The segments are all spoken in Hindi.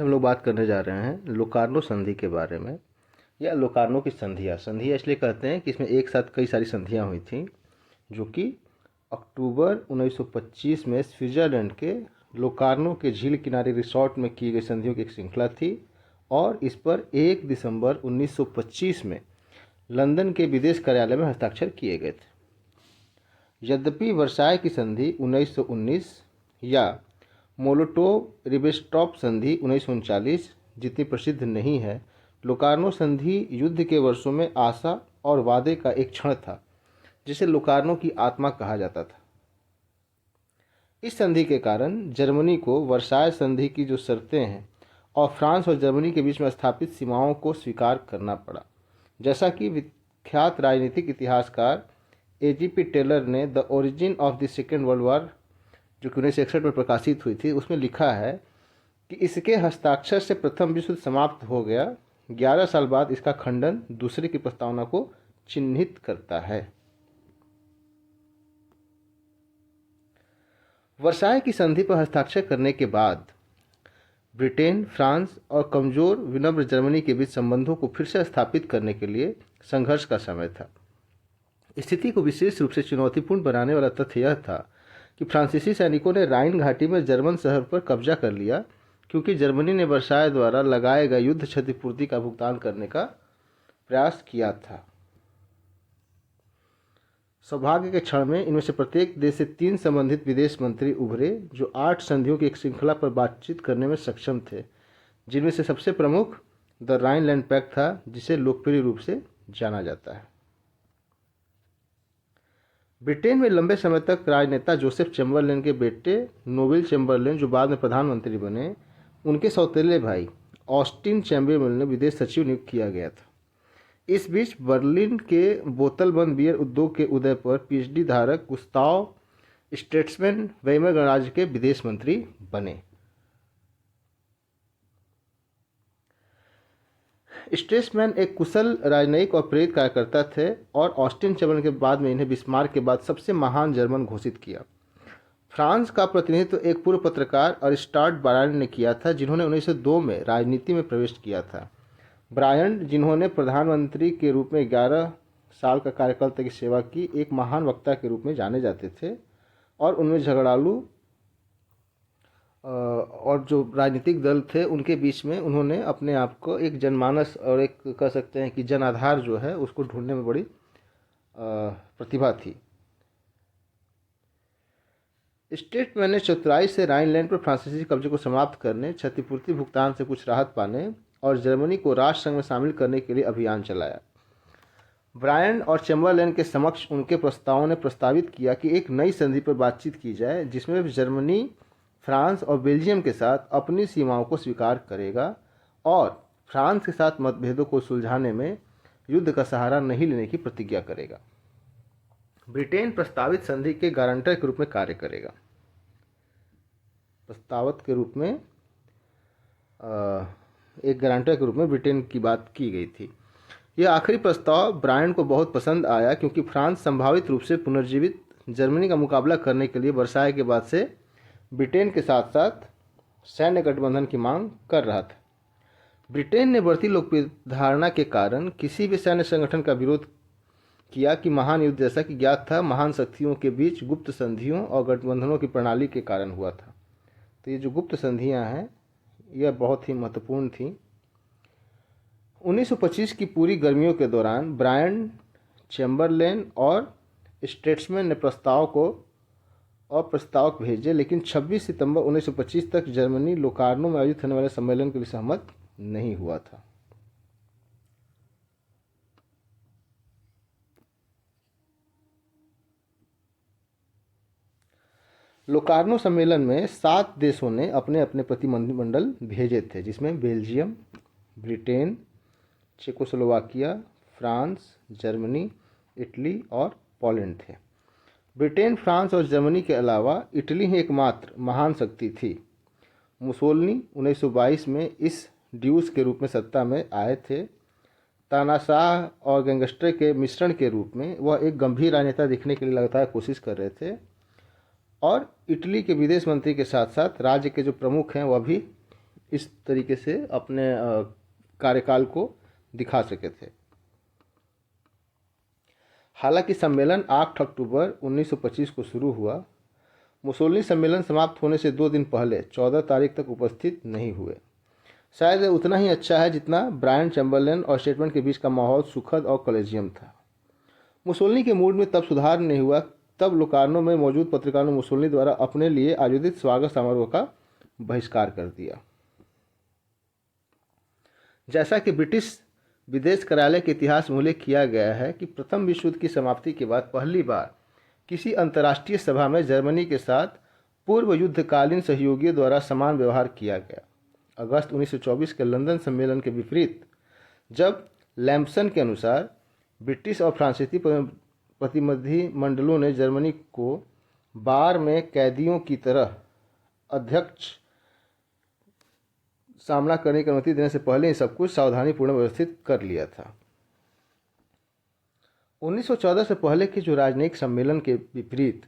हम लोग बात करने जा रहे हैं लोकार्नो संधि के बारे में, या लोकार्नो की संधियाँ। संधियाँ इसलिए कहते हैं कि इसमें एक साथ कई सारी संधियाँ हुई थीं, जो कि अक्टूबर 1925 में स्विट्ज़रलैंड के लोकार्नो के झील किनारे रिसोर्ट में की गई संधियों की एक श्रृंखला थी, और इस पर 1 दिसंबर 1925 में लंदन के विदेश कार्यालय में हस्ताक्षर किए गए थे। यद्यपि वर्साय की संधि 1919 या मोलोटोव रिबेनट्रॉप संधि 1939 जितनी प्रसिद्ध नहीं है, लोकार्नो संधि युद्ध के वर्षों में आशा और वादे का एक क्षण था, जिसे लोकार्नो की आत्मा कहा जाता था। इस संधि के कारण जर्मनी को वर्साय संधि की जो शर्तें हैं और फ्रांस और जर्मनी के बीच में स्थापित सीमाओं को स्वीकार करना पड़ा। जैसा कि विख्यात राजनीतिक इतिहासकार एजीपी टेलर ने the origin of the second world war, जो कि 1961 में प्रकाशित हुई थी, उसमें लिखा है कि इसके हस्ताक्षर से प्रथम विश्व युद्ध समाप्त हो गया। 11 साल बाद इसका खंडन दूसरे की प्रस्तावना को चिन्हित करता है। वर्साय की संधि पर हस्ताक्षर करने के बाद ब्रिटेन, फ्रांस और कमजोर विनम्र जर्मनी के बीच संबंधों को फिर से स्थापित करने के लिए संघर्ष का समय था। स्थिति को विशेष रूप से चुनौतीपूर्ण बनाने वाला तथ्य यह था कि फ्रांसीसी सैनिकों ने राइन घाटी में जर्मन शहर पर कब्जा कर लिया, क्योंकि जर्मनी ने वर्साय द्वारा लगाए गए युद्ध क्षतिपूर्ति का भुगतान करने का प्रयास किया था। सौभाग्य के क्षण में इनमें से प्रत्येक देश से 3 संबंधित विदेश मंत्री उभरे, जो 8 संधियों की एक श्रृंखला पर बातचीत करने में सक्षम थे, जिनमें से सबसे प्रमुख द राइनलैंड पैक्ट था, जिसे लोकप्रिय रूप से जाना जाता है। ब्रिटेन में लंबे समय तक राजनेता जोसेफ चैम्बरलेन के बेटे नोवेल चैम्बरलेन, जो बाद में प्रधानमंत्री बने, उनके सौतेले भाई ऑस्टिन चैम्बरलेन ने विदेश सचिव नियुक्त किया गया था। इस बीच बर्लिन के बोतलबंद बियर उद्योग के उदय पर पीएचडी धारक गुस्ताव स्ट्रेट्समैन वेइमर गणराज्य के विदेश मंत्री बने। स्ट्रेट्समैन एक कुशल राजनयिक और प्रेरित कार्यकर्ता थे, और ऑस्टिन चैम्बरलेन के बाद में इन्हें बिस्मार्क के बाद सबसे महान जर्मन घोषित किया। फ्रांस का प्रतिनिधित्व एक पूर्व पत्रकार अरिस्टार्ड ब्रायन ने किया था, जिन्होंने 1902 में राजनीति में प्रवेश किया था। ब्रायन, जिन्होंने प्रधानमंत्री के रूप में 11 साल का कार्यकाल तक की सेवा की, एक महान वक्ता के रूप में जाने जाते थे, और उनमें झगड़ालू और जो राजनीतिक दल थे उनके बीच में उन्होंने अपने आप को एक जनमानस और एक कह सकते हैं कि जन आधार जो है उसको ढूंढने में बड़ी प्रतिभा थी। स्ट्रेटमैन ने चतुराई से राइनलैंड पर फ्रांसीसी कब्जे को समाप्त करने, क्षतिपूर्ति भुगतान से कुछ राहत पाने और जर्मनी को राष्ट्र संघ में शामिल करने के लिए अभियान चलाया। ब्रायन और चैम्बरलेन के समक्ष उनके प्रस्तावों ने प्रस्तावित किया कि एक नई संधि पर बातचीत की जाए, जिसमें जर्मनी, फ्रांस और बेल्जियम के साथ अपनी सीमाओं को स्वीकार करेगा और फ्रांस के साथ मतभेदों को सुलझाने में युद्ध का सहारा नहीं लेने की प्रतिज्ञा करेगा। ब्रिटेन प्रस्तावित संधि के गारंटर के रूप में कार्य करेगा। प्रस्तावक के रूप में एक गारंटर के रूप में ब्रिटेन की बात की गई थी। यह आखिरी प्रस्ताव ब्रायन को बहुत पसंद आया, क्योंकि फ्रांस संभावित रूप से पुनर्जीवित जर्मनी का मुकाबला करने के लिए वर्साय के बाद से ब्रिटेन के साथ साथ सैन्य गठबंधन की मांग कर रहा था। ब्रिटेन ने बढ़ती लोकप्रिय धारणा के कारण किसी भी सैन्य संगठन का विरोध किया कि महान युद्ध, जैसा कि ज्ञात था, महान शक्तियों के बीच गुप्त संधियों और गठबंधनों की प्रणाली के कारण हुआ था। तो ये जो गुप्त संधियां हैं यह बहुत ही महत्वपूर्ण थी। 1925 की पूरी गर्मियों के दौरान ब्रायन, चैम्बरलेन और स्ट्रेट्समैन ने प्रस्तावक भेजे, लेकिन 26 सितंबर 1925 तक जर्मनी लोकार्नो में आयोजित होने वाले सम्मेलन के लिए सहमत नहीं हुआ था। लोकार्नो सम्मेलन में 7 देशों ने अपने अपने प्रतिनिधिमंडल भेजे थे, जिसमें Belgium, Britain, Czechoslovakia, France, Germany, Italy और पोलैंड थे। ब्रिटेन, फ्रांस और जर्मनी के अलावा इटली ही एकमात्र महान शक्ति थी। मुसोलिनी 1922 में इस ड्यूस के रूप में सत्ता में आए थे। तानाशाह और गैंगस्टर के मिश्रण के रूप में वह एक गंभीर राजनेता दिखने के लिए लगातार कोशिश कर रहे थे, और इटली के विदेश मंत्री के साथ साथ राज्य के जो प्रमुख हैं वह भी इस तरीके से अपने कार्यकाल को दिखा सके थे। हालांकि सम्मेलन 8 अक्टूबर 1925 को शुरू हुआ। मुसोलिनी सम्मेलन समाप्त होने से 2 दिन पहले 14 तारीख तक उपस्थित नहीं हुए। शायद उतना ही अच्छा है जितना ब्रायन चैम्बरलेन और स्टेटमेंट के बीच का माहौल सुखद और कॉलेजियम था। मुसोलिनी के मूड में तब सुधार नहीं हुआ, तब लोकार्नो में मौजूद पत्रकारों ने मुसोलिनी द्वारा अपने लिए आयोजित स्वागत समारोह का बहिष्कार कर दिया। जैसा कि ब्रिटिश विदेश कार्यालय के इतिहास में उल्लेख किया गया है कि प्रथम विश्व युद्ध की समाप्ति के बाद पहली बार किसी अंतर्राष्ट्रीय सभा में जर्मनी के साथ पूर्व युद्धकालीन सहयोगियों द्वारा समान व्यवहार किया गया। अगस्त 1924 के लंदन सम्मेलन के विपरीत, जब लैम्पसन के अनुसार ब्रिटिश और फ्रांसीसी प्रतिनिधिमंडलों ने जर्मनी को बार में कैदियों की तरह अध्यक्ष सामना करने की अनुमति देने से पहले ही सब कुछ सावधानीपूर्वक व्यवस्थित कर लिया था। 1914 से पहले के जो राजनयिक सम्मेलन के विपरीत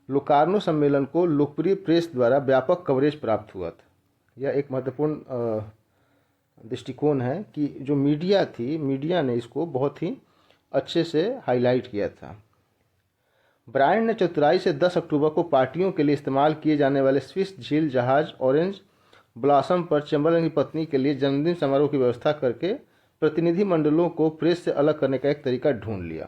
लोकार्नो सम्मेलन को लोकप्रिय प्रेस द्वारा व्यापक कवरेज प्राप्त हुआ था। यह एक महत्वपूर्ण दृष्टिकोण है कि जो मीडिया थी, मीडिया ने इसको बहुत ही अच्छे से हाईलाइट किया था। ब्रायन ने चतुराई से 10 अक्टूबर को पार्टियों के लिए इस्तेमाल किए जाने वाले स्विस झील जहाज ऑरेंज ब्लॉसम पर चैम्बरलेन की पत्नी के लिए जन्मदिन समारोह की व्यवस्था करके प्रतिनिधिमंडलों को प्रेस से अलग करने का एक तरीका ढूंढ लिया।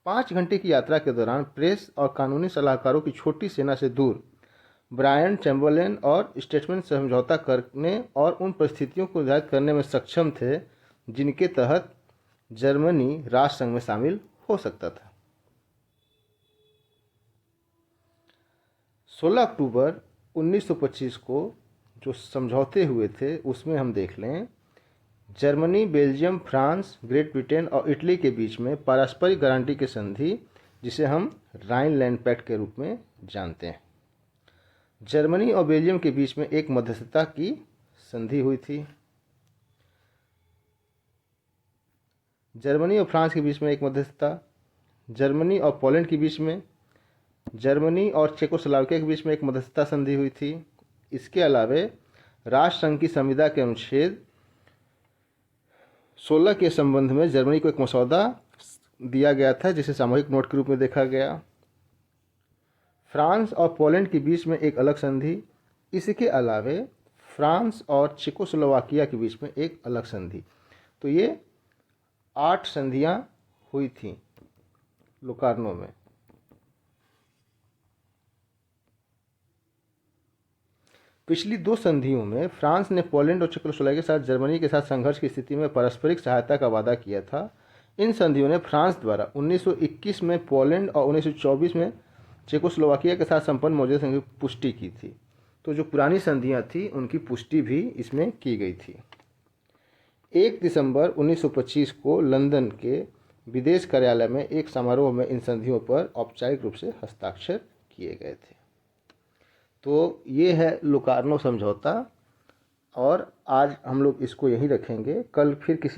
5 घंटे की यात्रा के दौरान प्रेस और कानूनी सलाहकारों की छोटी सेना से दूर ब्रायन चैम्बरलेन और स्टेटमेंट समझौता करने और उन परिस्थितियों को निर्धारित करने में सक्षम थे जिनके तहत जर्मनी राष्ट्रसंघ में शामिल हो सकता था। 16 अक्टूबर 1925 को जो समझौते हुए थे उसमें हम देख लें, Germany, Belgium, France, great Britain और इटली के बीच में पारस्परिक गारंटी की संधि, जिसे हम राइनलैंड पैक्ट के रूप में जानते हैं। जर्मनी और बेल्जियम के बीच में एक मध्यस्थता की संधि हुई थी। जर्मनी और फ्रांस के बीच में एक मध्यस्थता, जर्मनी और पोलैंड के बीच में, जर्मनी और चेकोस्लोवाकिया के बीच में एक मध्यस्थता संधि हुई थी। इसके अलावे राष्ट्रसंघ की संविदा के अनुच्छेद 16 के संबंध में जर्मनी को एक मसौदा दिया गया था जिसे सामूहिक नोट के रूप में देखा गया। फ्रांस और पोलैंड के बीच में एक अलग संधि, इसके अलावे फ्रांस और चेकोस्लोवाकिया के बीच में एक अलग संधि। तो ये 8 संधियां हुई थीं लोकार्नो में। पिछली 2 संधियों में फ्रांस ने पोलैंड और चेकोस्लोवाकिया के साथ जर्मनी के साथ संघर्ष की स्थिति में पारस्परिक सहायता का वादा किया था। इन संधियों ने फ्रांस द्वारा 1921 में पोलैंड और 1924 में चेकोस्लोवाकिया के साथ संपन्न मौजूदा संधि की पुष्टि की थी। तो जो पुरानी संधियां थी उनकी पुष्टि भी इसमें की गई थी। 1 दिसंबर 1925 को लंदन के विदेश कार्यालय में एक समारोह में इन संधियों पर औपचारिक रूप से हस्ताक्षर किए गए थे। तो ये है लोकार्नो समझौता और आज हम लोग इसको यहीं रखेंगे। कल फिर किसी